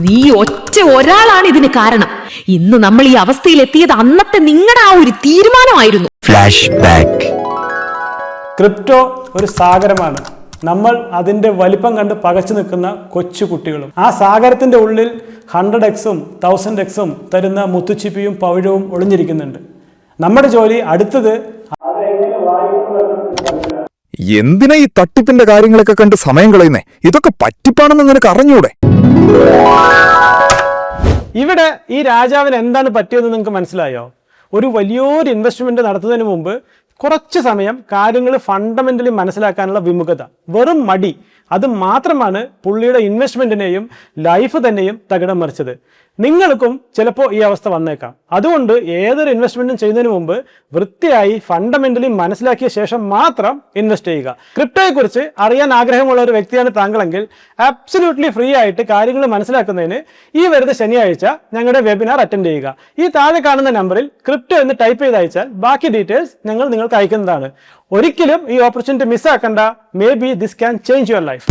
നീ ഒറ്റ ഒരാളാണ് ഇതിന് കാരണം. ഇന്ന് നമ്മൾ ഈ അവസ്ഥയിലെത്തിയത് അന്നത്തെ നിങ്ങളുടെ ആ ഒരു തീരുമാനമായിരുന്നു. Flash back. ക്രിപ്റ്റോ ഒരു സാഗരമാണ്. നമ്മൾ അതിൻ്റെ വലിപ്പം കണ്ട് പകച്ചു നിൽക്കുന്ന കൊച്ചു കുട്ടികളും. ആ സാഗരത്തിൻ്റെ ഉള്ളിൽ 100x-ഉം 1000x-ഉം തരുന്ന മുത്തുച്ചിപ്പിയും പവിഴവും ഒളിഞ്ഞിരിക്കുന്നുണ്ട്. നമ്മുടെ ജോലി അടുത്തത് എന്തിനാ ഈ തട്ടിപ്പിന്റെ കാര്യങ്ങളൊക്കെ കണ്ട് സമയം കളയുന്നേ? ഇതൊക്കെ പറ്റിപ്പാണെന്ന് നിനക്ക് അറിഞ്ഞൂടെ? ഇവിടെ ഈ രാജാവിന് എന്താണ് പറ്റിയതെന്ന് നിങ്ങൾക്ക് മനസ്സിലായോ? ഒരു വലിയൊരു ഇൻവെസ്റ്റ്മെന്റ് നടത്തുന്നതിന് മുമ്പ് കുറച്ച് സമയം കാര്യങ്ങൾ ഫണ്ടമെന്റലി മനസ്സിലാക്കാനുള്ള വിമുഖത, വെറും മടി, അത് മാത്രമാണ് പുള്ളിയുടെ ഇൻവെസ്റ്റ്മെന്റിനെയും ലൈഫ് തന്നെയും തകിടം മറിച്ചത്. നിങ്ങൾക്കും ചിലപ്പോൾ ഈ അവസ്ഥ വന്നേക്കാം. അതുകൊണ്ട് ഏതൊരു ഇൻവെസ്റ്റ്മെന്റും ചെയ്യുന്നതിന് മുമ്പ് വൃത്തിയായി ഫണ്ടമെന്റലി മനസ്സിലാക്കിയ ശേഷം മാത്രം ഇൻവെസ്റ്റ് ചെയ്യുക. ക്രിപ്റ്റോയെ കുറിച്ച് അറിയാൻ ആഗ്രഹമുള്ള ഒരു വ്യക്തിയാണ് താങ്കളെങ്കിൽ അബ്സല്യൂട്ട്ലി ഫ്രീ ആയിട്ട് കാര്യങ്ങൾ മനസ്സിലാക്കുന്നതിന് ഈ വരുന്ന ശനിയാഴ്ച ഞങ്ങളുടെ വെബിനാർ അറ്റൻഡ് ചെയ്യുക. ഈ താഴെ കാണുന്ന നമ്പറിൽ ക്രിപ്റ്റോ എന്ന് ടൈപ്പ് ചെയ്ത് അയച്ചാൽ ബാക്കി ഡീറ്റെയിൽസ് ഞങ്ങൾ നിങ്ങൾക്ക് അയക്കുന്നതാണ്. ഒരിക്കലും ഈ ഓപ്പർച്യൂണിറ്റി മിസ്സാക്കണ്ട. Maybe this can change your life.